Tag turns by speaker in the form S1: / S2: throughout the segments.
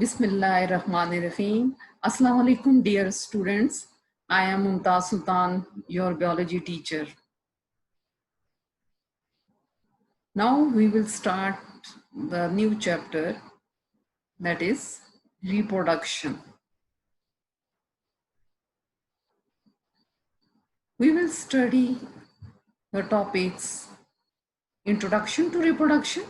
S1: Bismillahirrahmanirrahim. Assalamu alaikum, dear students. I am Mumtaz Sultan, your biology teacher. Now we will start the new chapter, that is reproduction. We will study the topics Introduction to Reproduction.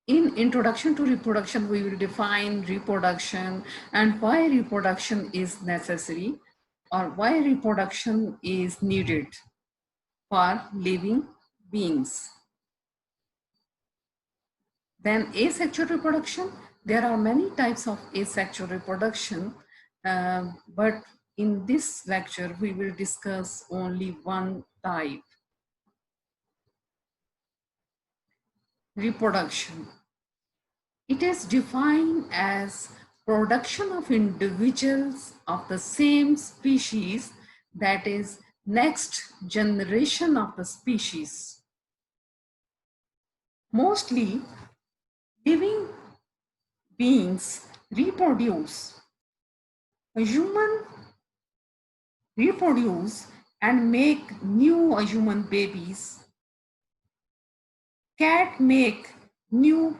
S1: In Introduction to Reproduction, we will define reproduction and why reproduction is necessary or why reproduction is needed for living beings. Then asexual reproduction, there are many types of asexual reproduction, but in this lecture, we will discuss only one type. Reproduction. It is defined as production of individuals of the same species, that is, next generation of the species. Mostly, living beings reproduce. A human reproduce and make new human babies. Cat make new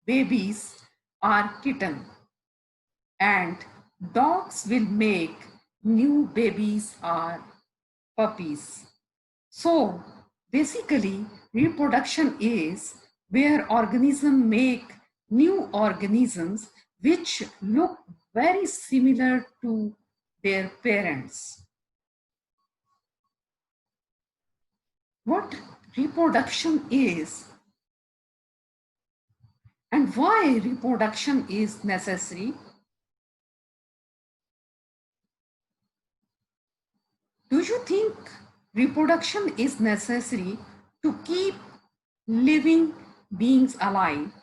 S1: babies or kitten, and dogs will make new babies or puppies. So basically, reproduction is where organisms make new organisms which look very similar to their parents. What reproduction is and why reproduction is necessary? Do you think reproduction is necessary to keep living beings alive?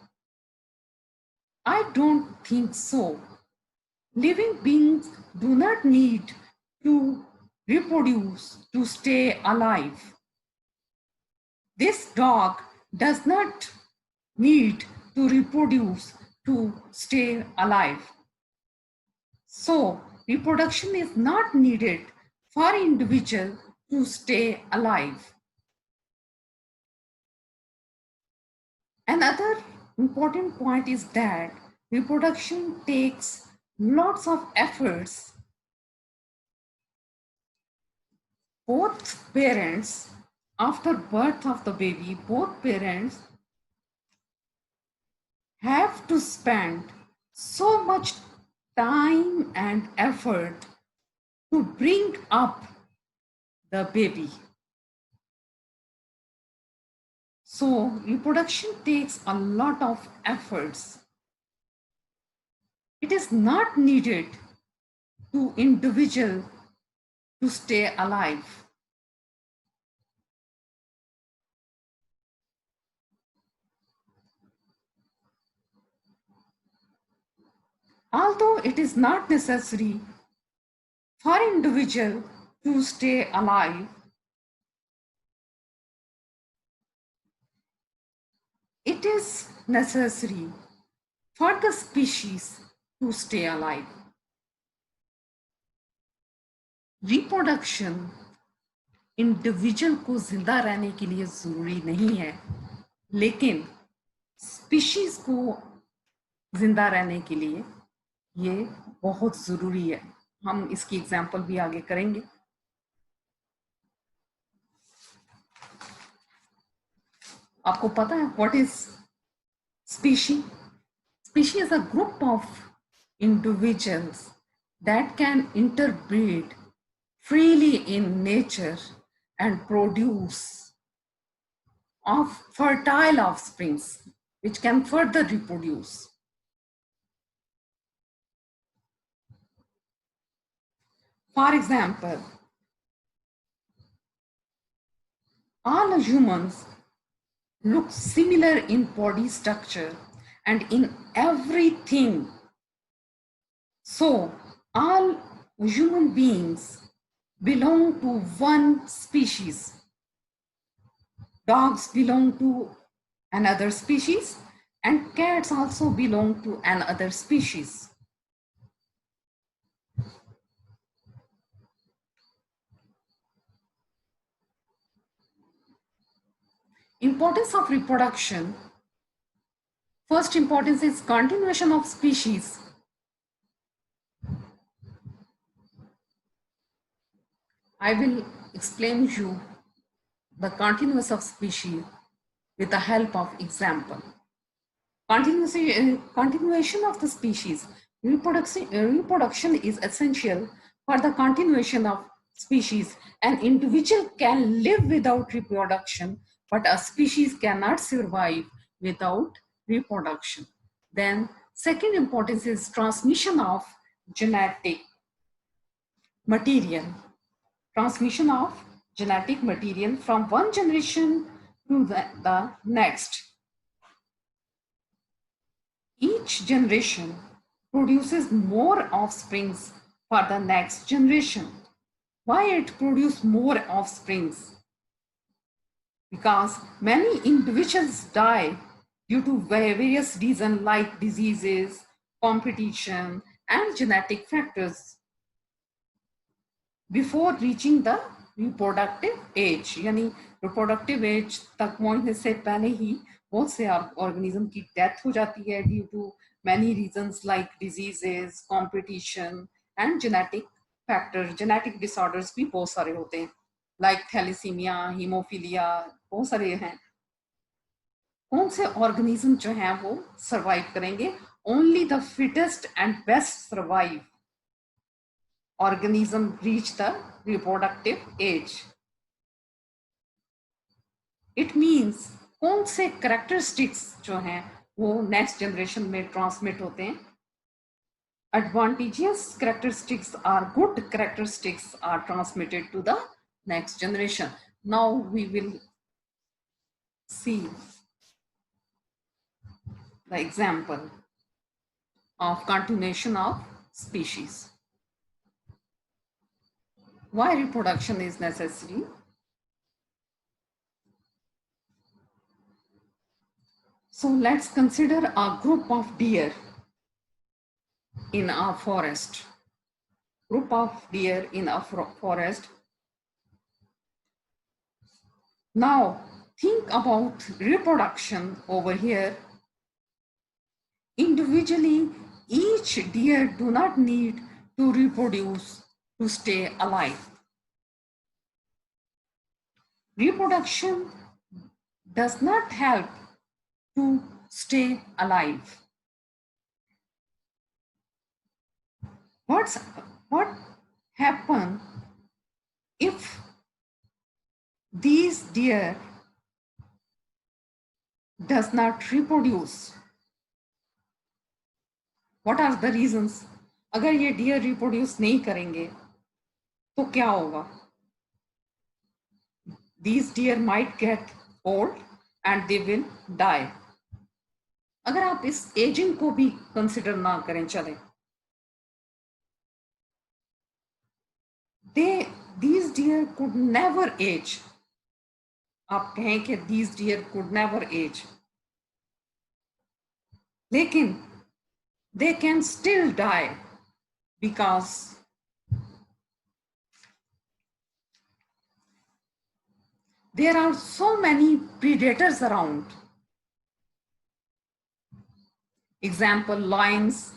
S1: I don't think so. Living beings do not need to reproduce to stay alive. This dog does not need to reproduce to stay alive. So, reproduction is not needed for individual to stay alive. Another important point is that reproduction takes lots of efforts. Both parents, after birth of the baby, both parents have to spend so much time and effort to bring up the baby. So reproduction takes a lot of efforts. It is not needed to individual to stay alive. Although it is not necessary for individual to stay alive, it is necessary for the species to stay alive. Reproduction individual को जिंदा रहने के लिए जरूरी नहीं है, लेकिन species को जिंदा रहने के लिए ये बहुत जरूरी है. हम इसकी एग्जांपल भी आगे करेंगे. आपको पता है what is species? Species is a group of individuals that can interbreed freely in nature and produce of fertile offsprings which can further reproduce. For example, all humans look similar in body structure and in everything. So all human beings belong to one species. Dogs belong to another species and cat cats also belong to another species. Importance of reproduction. First importance is continuation of species. I will explain you the continuance of species with the help of example. Continuation of the species. Reproduction is essential for the continuation of species. An individual can live without reproduction, but a species cannot survive without reproduction. Then second importance is transmission of genetic material. Transmission of genetic material from one generation to the next. Each generation produces more offsprings for the next generation. Why it produces more offsprings? Because many individuals die due to various reasons like diseases, competition, and genetic factors before reaching the reproductive age. यानी reproductive age तक पहुंचने से पहले ही बहुत से organism की death हो जाती है due to many reasons like diseases, competition and genetic factors. genetic disorders भी बहुत सारे होते हैं like thalassemia, hemophilia, बहुत सारे हैं. कौन से ऑर्गेनिज्म जो हैं वो सर्वाइव करेंगे? Only the fittest and best survive. Organism reach the reproductive age. It means कौन से characteristics जो हैं वो next generation में transmit होते हैं? Advantageous characteristics or good characteristics are transmitted to the next generation. Now we will see the example of continuation of species. Why reproduction is necessary? So let's consider a group of deer in a forest. Group of deer in a forest. Now think about reproduction over here. Individually, each deer do not need to reproduce to stay alive. Reproduction does not help to stay alive. What happens if these deer does not reproduce? What are the reasons? अगर ये deer reproduce नहीं करेंगे तो क्या होगा? These deer might get old and they will die. अगर आप इस aging को भी consider ना करें चले, these deer could never age. आप कहें कि these deer could never age, लेकिन they can still die because there are so many predators around. Example, lions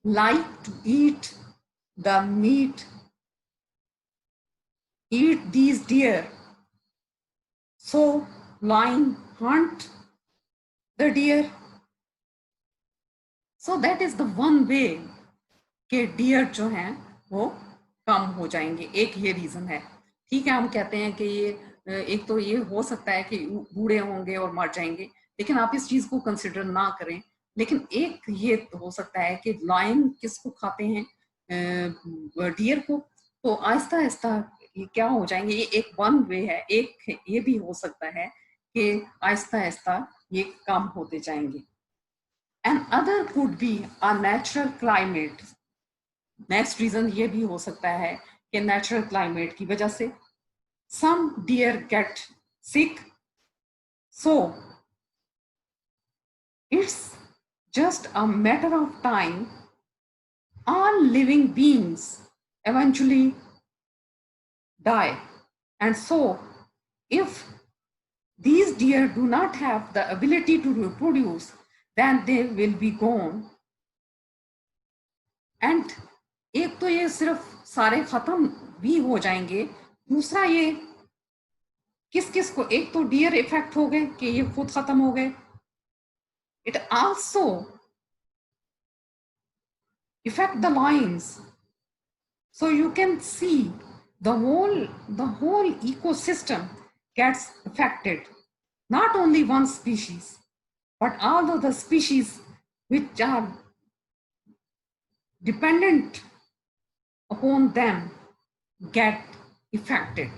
S1: like to eat the meat, eat these deer. So lion hunt the deer. So that is the one way कि deer जो हैं वो कम हो जाएंगे. एक ये reason है. ठीक है, हम कहते हैं कि ये एक तो ये हो सकता है कि बूढ़े होंगे और मर जाएंगे, लेकिन आप इस चीज को कंसिडर ना करें. लेकिन एक ये हो सकता है कि लायन किसको खाते हैं? डियर को. तो आहिस्ता आहिस्ता ये क्या हो जाएंगे? ये एक वन वे है. एक ये भी हो सकता है कि आहिस्ता आहिस्ता ये कम होते जाएंगे. And other could be a natural climate. Next reason ये भी हो सकता है कि नेचुरल क्लाइमेट की वजह से some deer get sick, so its just a matter of time, all living beings eventually die. And so, if these deer do not have the ability to reproduce, then they will be gone. And एक तो ये सिर्फ सारे खत्म भी हो जाएंगे, दूसरा ये किस किस को, एक तो डियर इफेक्ट हो गए कि ये खुद खत्म हो गए, it also effect the Lions. So you can see the whole ecosystem gets affected. Not only one species, but all of the species which are dependent upon them get affected.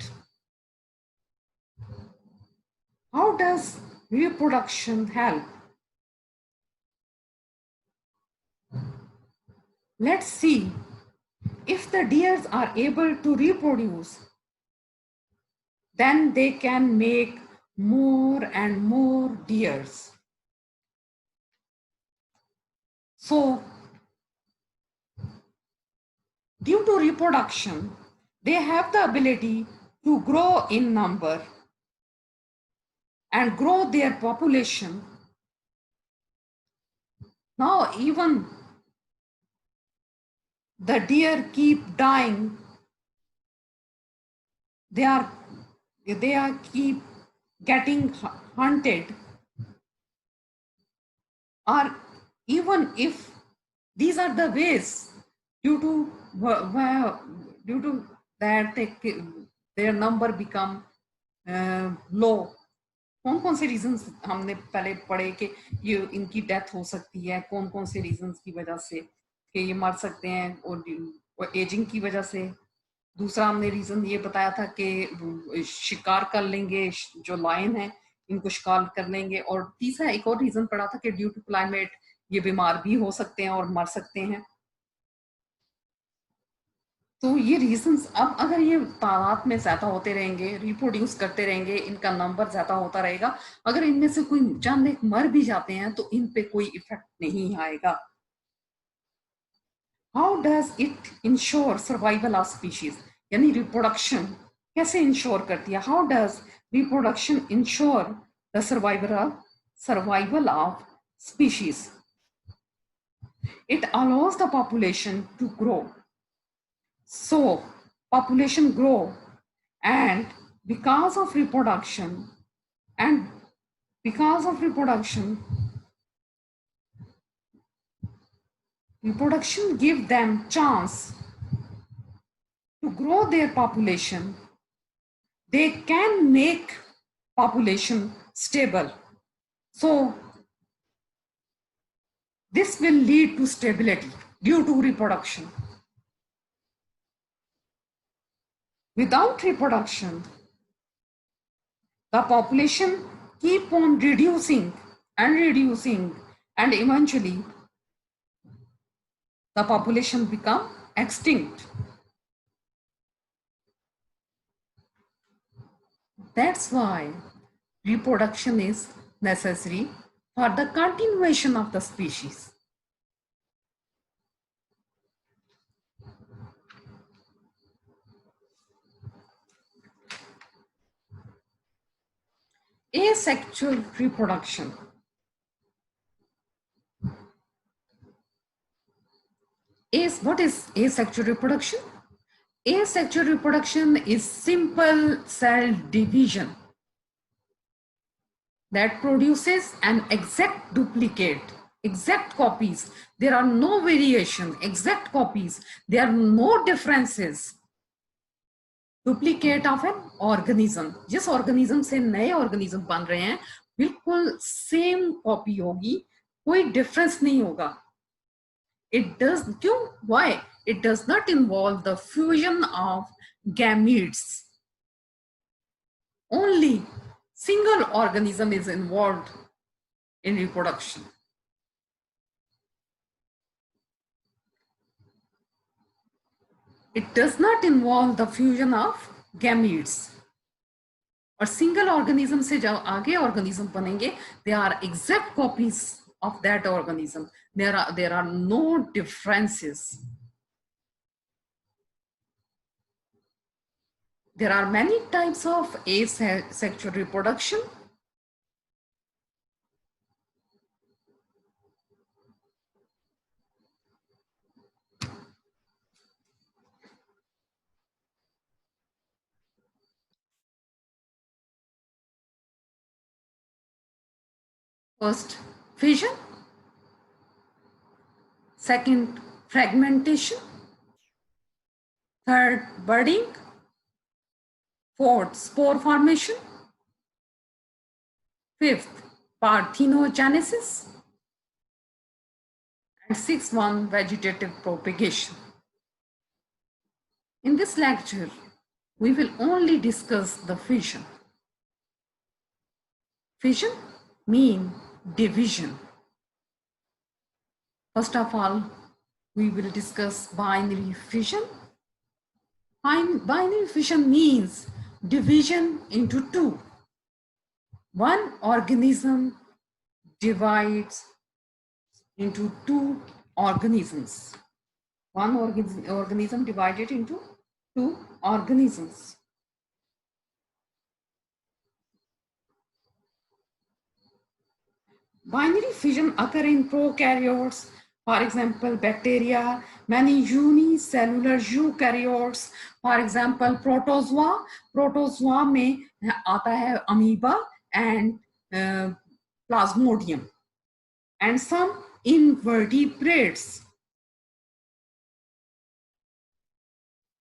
S1: How does reproduction help? Let's see. If the deers are able to reproduce, then they can make more and more deers. So, due to reproduction, they have the ability to grow in number and grow their population. Now, even the deer keep dying. They are keep getting hunted. Or even if these are the ways due to that their number become low. कौन कौन से reasons हमने पहले पढ़े कि ये इनकी death हो सकती है, कौन कौन से रीजंस की वजह से कि ये मर सकते हैं, और एजिंग की वजह से. दूसरा हमने रीजन ये बताया था कि शिकार कर लेंगे, जो लायन है इनको शिकार कर लेंगे. और तीसरा एक और रीजन पढ़ा था कि ड्यू टू क्लाइमेट ये बीमार भी हो सकते हैं और मर सकते हैं. तो ये रीजंस, अब अगर ये तादाद में ज्यादा होते रहेंगे, रिप्रोड्यूस करते रहेंगे, इनका नंबर ज्यादा होता रहेगा, अगर इनमें से कोई चंद एक मर भी जाते हैं तो इन पे कोई इफेक्ट नहीं आएगा. How does it ensure survival of species? यानी रिप्रोडक्शन कैसे इंश्योर करती है? How does reproduction ensure the survival of species? It allows the population to grow. So population grow, and because of reproduction give them chance to grow their population. They can make population stable. So this will lead to stability due to reproduction. Without reproduction, the population keep on reducing, and eventually the population become extinct. That's why reproduction is necessary for the continuation of the species. Asexual reproduction. What is asexual reproduction? Asexual reproduction is simple cell division that produces an exact duplicate, exact copies. There are no variations, exact copies. There are no differences. Duplicate of an organism. जिस organism से नए organism बन रहे हैं बिल्कुल same copy होगी, कोई difference नहीं होगा. इट डज क्यों? Why? It does not involve the fusion of gametes. Only single organism is involved in reproduction. It does not involve the fusion of gametes. और सिंगल ऑर्गेनिज्म से जब आगे organism बनेंगे, they are exact copies of that organism. There are no differences. There are many types of asexual reproduction. First, fission. Second, fragmentation. Third, budding. Fourth, spore formation. Fifth, parthenogenesis. And sixth one, vegetative propagation. In this lecture, we will only discuss the fission. Fission means division. First of all, we will discuss binary fission. Binary fission means division into two. One organism divides into two organisms. One organism divided into two organisms. Binary fission occur in prokaryotes, for example, bacteria, many unicellular eukaryotes, for example, protozoa. Protozoa में आता है amoeba and plasmodium, and some invertebrates.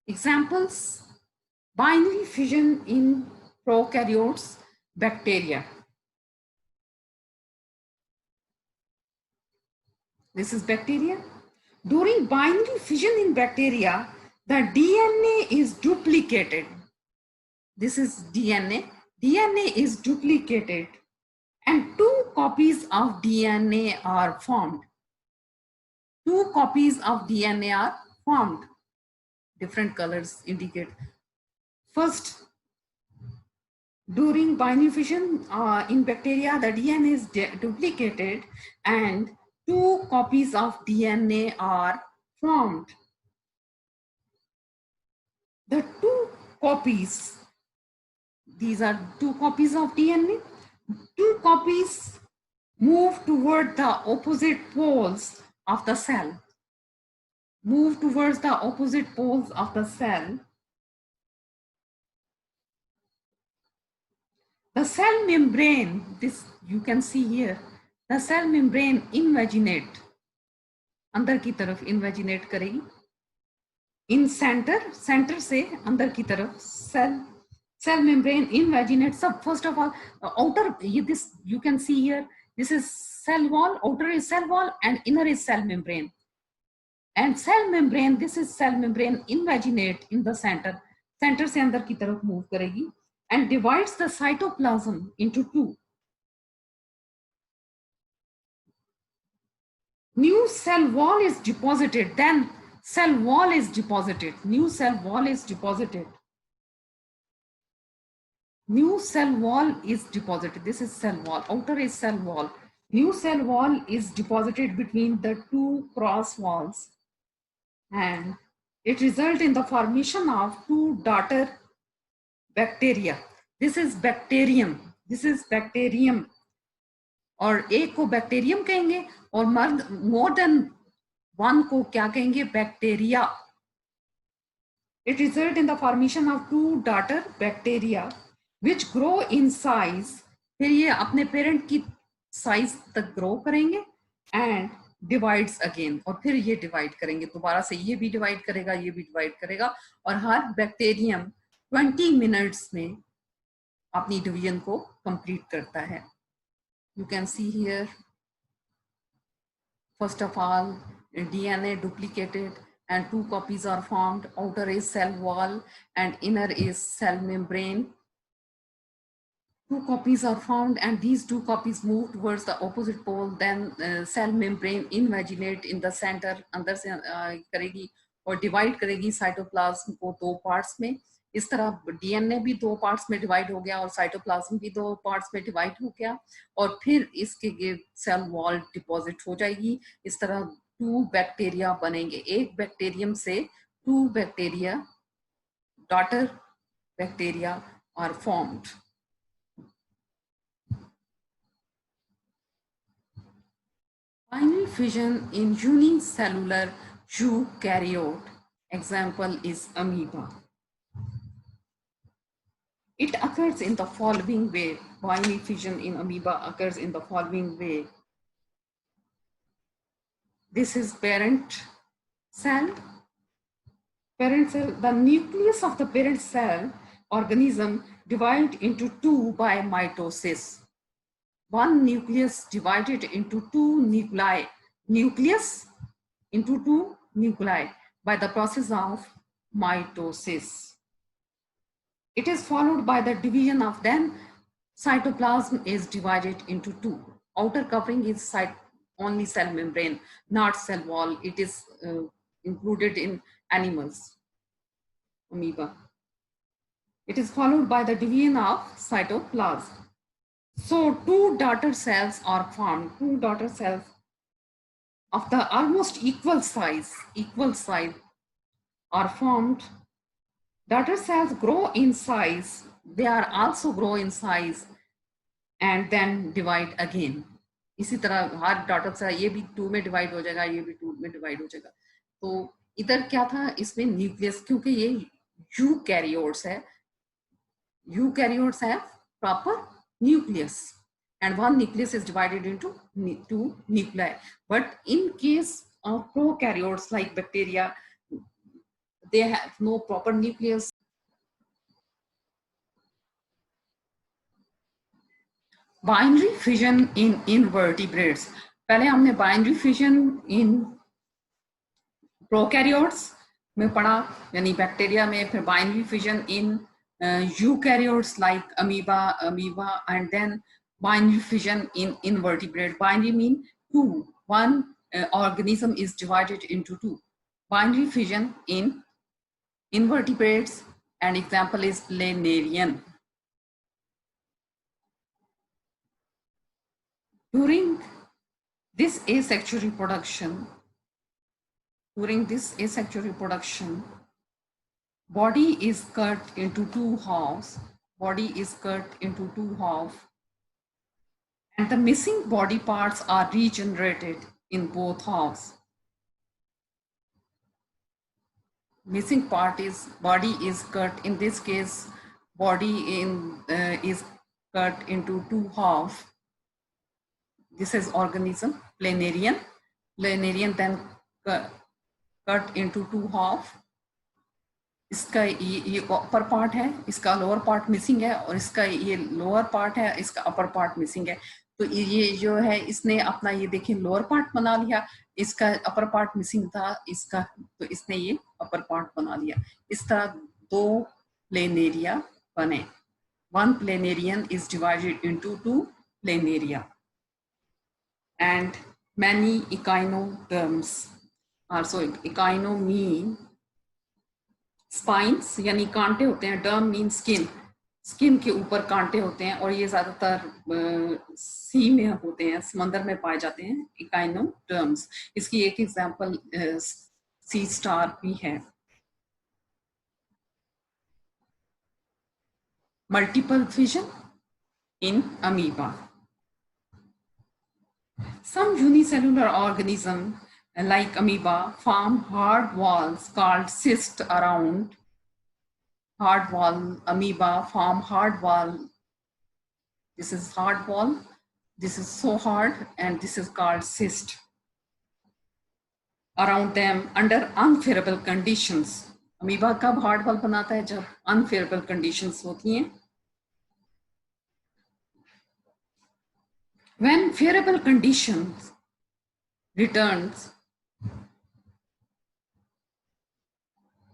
S1: Examples: binary fission in prokaryotes, bacteria. This is bacteria. During binary fission in bacteria, the DNA is duplicated. This is DNA. DNA is duplicated and two copies of DNA are formed. Two copies of DNA are formed. Different colors indicate. First, during binary fission in bacteria, the DNA is duplicated and two copies of DNA are formed. The two copies, these are two copies of DNA. Two copies move toward the opposite poles of the cell. Move towards the opposite poles of the cell. The cell membrane, this you can see here, the cell membrane invaginate, अंदर की तरफ invaginate करेगी. In center से अंदर की तरफ cell membrane invaginate. सब first of all, outer, this you can see here, this is cell wall, outer is cell wall and inner is cell membrane. And cell membrane, this is cell membrane invaginate in the center. Center से अंदर की तरफ move करेगी and divides the cytoplasm into two. New cell wall is deposited, then cell wall is deposited. New cell wall is deposited. New cell wall is deposited. This is cell wall. Outer is cell wall. New cell wall is deposited between the two cross walls, and it results in the formation of two daughter bacteria. This is bacterium. This is bacterium. और एक को bacterium कहेंगे और more than one को क्या कहेंगे? Bacteria. It results in the formation of two daughter bacteria which grow in size. फिर ये अपने पेरेंट की साइज तक ग्रो करेंगे and divides again. और फिर ये डिवाइड करेंगे दोबारा से. ये भी डिवाइड करेगा, ये भी डिवाइड करेगा और हर बैक्टीरियम 20 मिनट्स में अपनी डिवीजन को कंप्लीट करता है. You can see here, first of all, DNA duplicated and two copies are formed. Outer is cell wall and inner is cell membrane. Two copies are formed and these two copies move towards the opposite pole. Then cell membrane invaginate in the center, अंदर से करेगी और divide करेगी cytoplasm को दो parts में. इस तरह डीएनए भी 2 पार्ट्स में डिवाइड हो गया और साइटोप्लाज्म भी 2 पार्ट्स में डिवाइड हो गया और फिर इसके सेल वॉल डिपॉजिट हो जाएगी। इस तरह 2 बैक्टीरिया बनेंगे, एक बैक्टीरियम से 2 bacteria, daughter bacteria are formed. Binary fission in unicellular eukaryote, example is amoeba. It occurs in the following way. Binary fission in amoeba occurs in the following way. This is parent cell. Parent cell, the nucleus of the parent cell organism divide into 2 by mitosis. One nucleus divided into 2 nuclei, nucleus into 2 nuclei by the process of mitosis. It is followed by the division of then cytoplasm is divided into 2. Outer covering is only cell membrane, not cell wall. It is included in animals, amoeba. It is followed by the division of cytoplasm. So 2 daughter cells are formed, 2 daughter cells of the almost equal size are formed. Daughter cells grow in size, they are also grow in size and then divide again. इसी तरह हर daughter cell ये भी 2 में divide हो जाएगा, ये भी 2 में डिवाइड हो जाएगा। तो इधर क्या था, इसमें न्यूक्लियस, क्योंकि ये यूकैरियोट्स है, यूकैरियोट्स है proper nucleus and one nucleus is divided into 2 nuclei. But in case of prokaryotes like bacteria, they have no proper nucleus. Binary fission in invertebrates. पहले हमने binary fission in prokaryotes में पढ़ा, यानी bacteria में, फिर binary fission in eukaryotes like amoeba, and then binary fission in invertebrate. Binary mean 2. One organism is divided into 2. Binary fission in invertebrates, and example is planarian. During this asexual reproduction, body is cut into 2 halves. And the missing body parts are regenerated in both halves. Missing part is body is cut. In this case, body is cut into 2 halves. This is organism, planarian. Planarian then cut into 2 halves. इसका ये upper part है, इसका lower part missing है, और इसका ये lower part है, इसका अपर पार्ट मिसिंग है। तो ये जो है, इसने अपना ये देखिए लोअर पार्ट बना लिया, इसका अपर पार्ट मिसिंग था इसका, तो इसने ये अपर पार्ट बना लिया। इस तरह 2 प्लेनेरिया बने। One planarian is divided into 2 planaria, and many echinoderms. Also echino mean spines, यानी कांटे होते हैं, डर्म मीन स्किन, स्किन के ऊपर कांटे होते हैं, और ये ज्यादातर सी में होते हैं, समंदर में पाए जाते हैं इकाइनोडर्म्स। इसकी एक एग्जांपल सी स्टार भी है। Multiple fission in amoeba. Some unicellular organisms like amoeba form hard walls called cysts around. Hard wall, amoeba form hard wall. This is hard wall. This is so hard, and this is called cyst around them under unfavorable conditions. Amoeba कब hard wall बनाता है? जब unfavourable conditions होती हैं. When favorable conditions returns,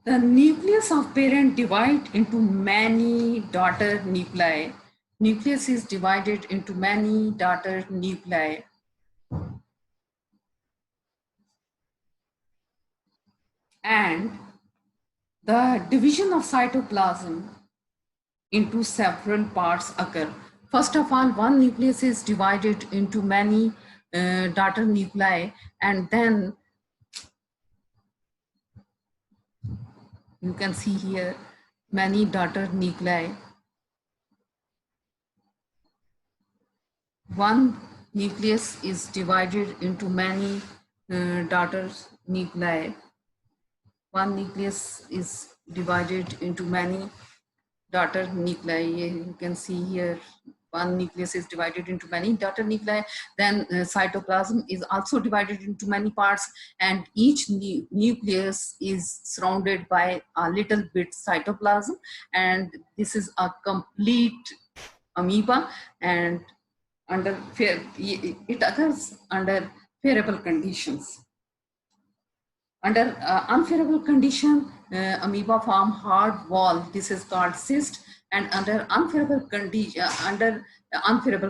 S1: the nucleus of parent divide into many daughter nuclei. Nucleus is divided into many daughter nuclei. And The division of cytoplasm into several parts occur. First of all, one nucleus is divided into many daughter nuclei, and then you can see here many daughter nuclei. One nucleus is divided into many daughter nuclei. One nucleus is divided into many daughter nuclei. You can see here one nucleus is divided into many daughter nuclei. Then cytoplasm is also divided into many parts, and each nucleus is surrounded by a little bit cytoplasm, and this is a complete amoeba. And under it occurs under favorable conditions. Under unfavorable condition, amoeba form hard wall. This is called cyst. And under unfavorable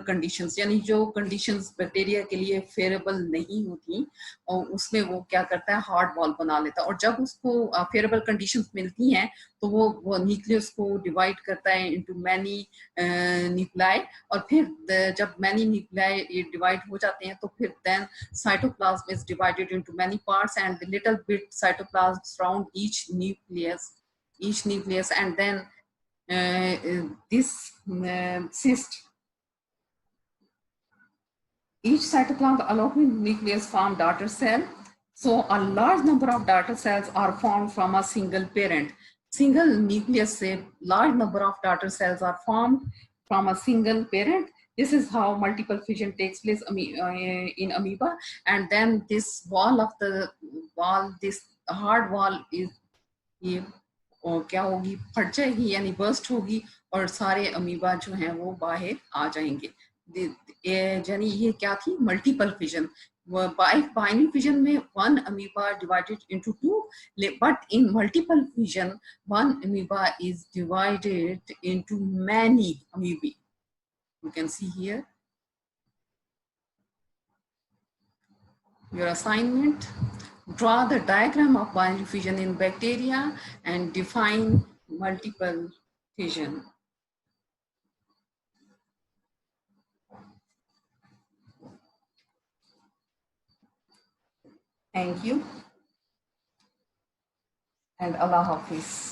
S1: conditions, यानी जो conditions bacteria के लिए favourable नहीं होती, और उसमें वो क्या करता है, हार्ड वॉल बना लेता है. और जब उसको फेवरेबल कंडीशंस मिलती हैं तो वो न्यूक्लियस को डिवाइड करता है इनटू मैनी न्यूक्लाई. और फिर जब मैनी न्यूक्लाई डिवाइड हो जाते हैं तो फिर then cytoplasm is divided into many parts, and the little bit cytoplasm surround each nucleus, and then this cyst, each cytoplasm along with nucleus form daughter cell. So a large number of daughter cells are formed from a single parent. Single nucleus से large number of daughter cells are formed from a single parent. This is how multiple fission takes place in amoeba. And then this this hard wall is ये और क्या होगी, फट जाएगी यानी burst होगी, और सारे अमीबा जो हैं वो बाहर आ जाएंगे. यानी ये क्या थी, मल्टीपल फिजन. बाइनरी फिजन में one amoeba divided into two, but in multiple fission one amoeba is divided into many amoebae. You can see here your assignment. Draw the diagram of binary fission in bacteria and define multiple fission. Thank you and Allah Hafiz.